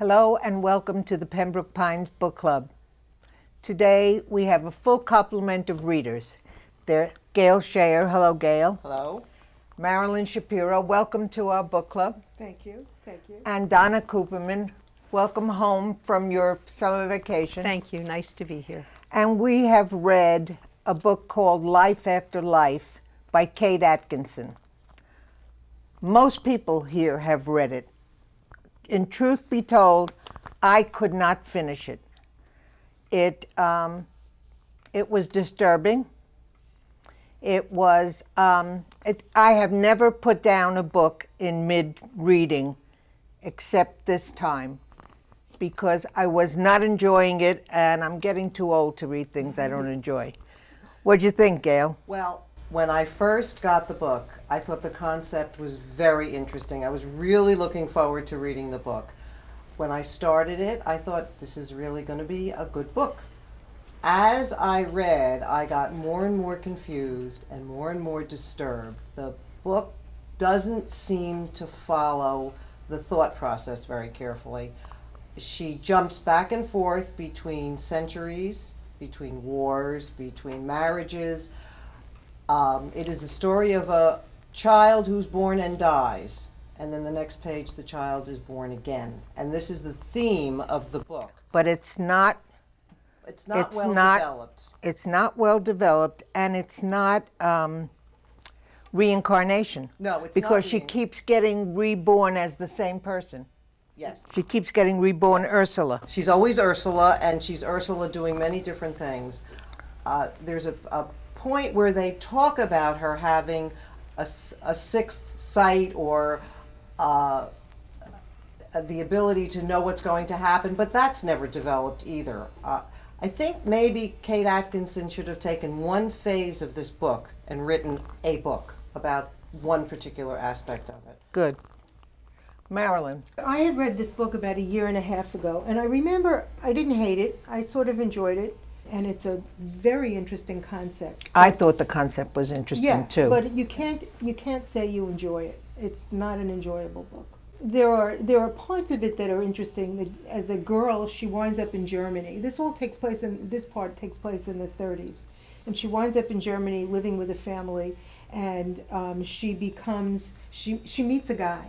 Hello and welcome to the Pembroke Pines Book Club. Today we have a full complement of readers. They're Gail Shayer. Hello, Gail. Hello. Marilyn Shapiro. Welcome to our book club. Thank you. Thank you. And Donna Cooperman. Welcome home from your summer vacation. Thank you. Nice to be here. And we have read a book called Life After Life by Kate Atkinson. Most people here have read it. In truth be told, I could not finish it. It was disturbing. It was, I have never put down a book in mid-reading except this time because I was not enjoying it and I'm getting too old to read things I don't enjoy. What'd you think, Gail? Well, when I first got the book, I thought the concept was very interesting. I was really looking forward to reading the book. When I started it, I thought this is really going to be a good book. As I read, I got more and more confused and more disturbed. The book doesn't seem to follow the thought process very carefully. She jumps back and forth between centuries, between wars, between marriages. It is the story of a child who's born and dies, and then the next page the child is born again. And this is the theme of the book. But it's not well developed. It's not well developed, and it's not reincarnation. No, it's because not she keeps getting reborn as the same person. Yes. She keeps getting reborn Ursula. She's always Ursula, and she's Ursula doing many different things. There's a point where they talk about her having a sixth sight or the ability to know what's going to happen, but that's never developed either. I think maybe Kate Atkinson should have taken one phase of this book and written a book about one particular aspect of it. Good. Marilyn. I had read this book about a year and a half ago, and I remember I didn't hate it. I sort of enjoyed it, and it's a very interesting concept. I thought the concept was interesting too. But you can't say you enjoy it. It's not an enjoyable book. There are parts of it that are interesting. As a girl, she winds up in Germany. This part takes place in the 30s, and she winds up in Germany living with a family, and she meets a guy.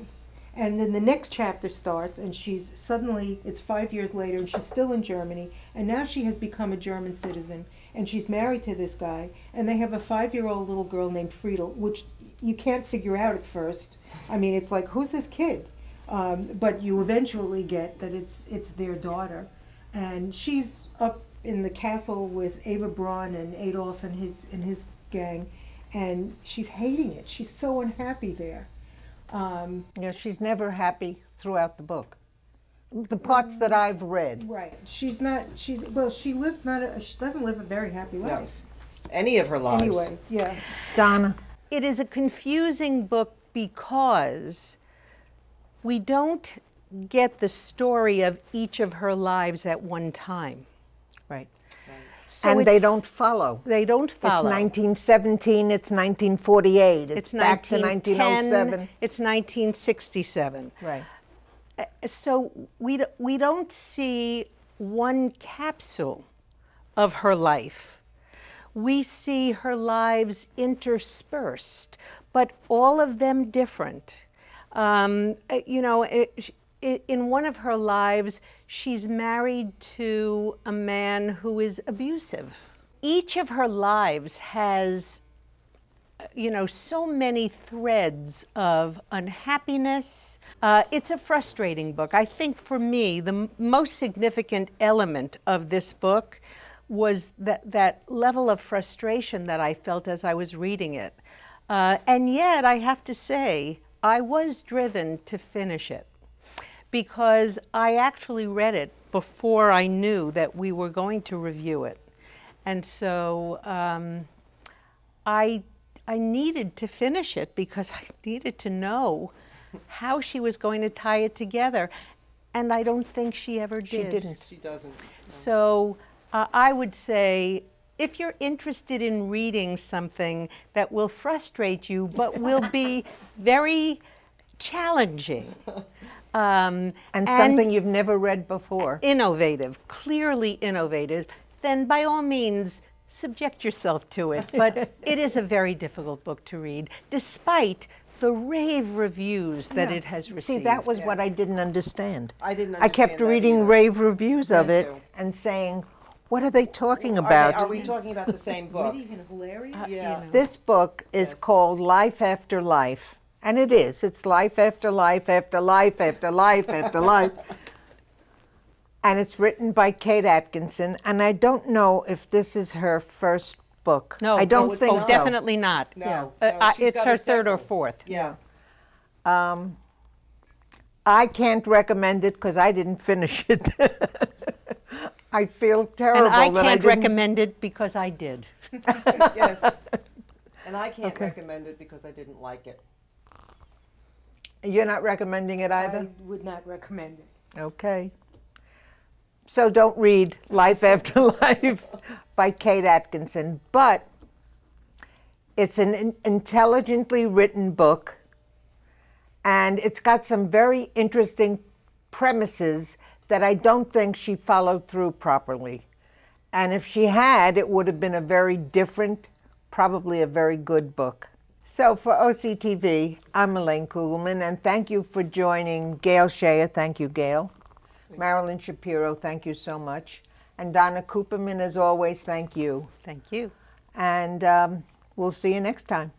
And then the next chapter starts, and it's 5 years later, and she's still in Germany, and now she has become a German citizen, and she's married to this guy, and they have a 5-year-old little girl named Friedel, which you can't figure out at first. I mean, it's like, who's this kid? But you eventually get that it's their daughter, and she's up in the castle with Eva Braun and Adolf and his gang, and she's hating it. She's so unhappy there. She's never happy throughout the book. The parts that I've read. Right. She doesn't live a very happy life. No. Any of her lives. Anyway, yeah. Donna. It is a confusing book because we don't get the story of each of her lives at one time. Right. So and they don't follow. They don't follow. It's 1917, it's 1948, it's back to 1910, 1907. It's 1967. Right. So we don't see one capsule of her life. We see her lives interspersed, but all of them different. In one of her lives, she's married to a man who is abusive. Each of her lives has, so many threads of unhappiness. It's a frustrating book. I think for me, the most significant element of this book was that level of frustration that I felt as I was reading it. And yet, I have to say, I was driven to finish it, because I actually read it before I knew that we were going to review it. And so I needed to finish it because I needed to know how she was going to tie it together. And I don't think she ever did. She didn't. She doesn't. No. So I would say, if you're interested in reading something that will frustrate you but will be very challenging, And something you've never read before. innovative, clearly innovative, then by all means subject yourself to it. But it is a very difficult book to read, despite the rave reviews that it has received. See, that was what I didn't understand. I didn't I kept understand that reading either. rave reviews of Me it too. and saying, what are they talking Are, about? are we talking about the same book? Witty and hilarious. Yeah. This book is Yes. called Life After Life. And it is. It's life after life after life after life after life. And it's written by Kate Atkinson. And I don't know if this is her first book. No, I don't it's think not. so. definitely not. No, no, she's It's got her a third or sequel. fourth. Yeah. I can't recommend it because I didn't finish it. I feel terrible And I that can't didn't. recommend it because I did. Yes. And I can't recommend it because I didn't like it. You're not recommending it either? I would not recommend it. Okay. So don't read Life After Life by Kate Atkinson, but it's an intelligently written book, and it's got some very interesting premises that I don't think she followed through properly. And if she had, it would have been a very different, probably a very good book. So for OCTV, I'm Elaine Kugelman, and thank you for joining Gail Shea. Thank you, Gail. Marilyn Shapiro, thank you so much. And Donna Cooperman, as always, thank you. Thank you. And we'll see you next time.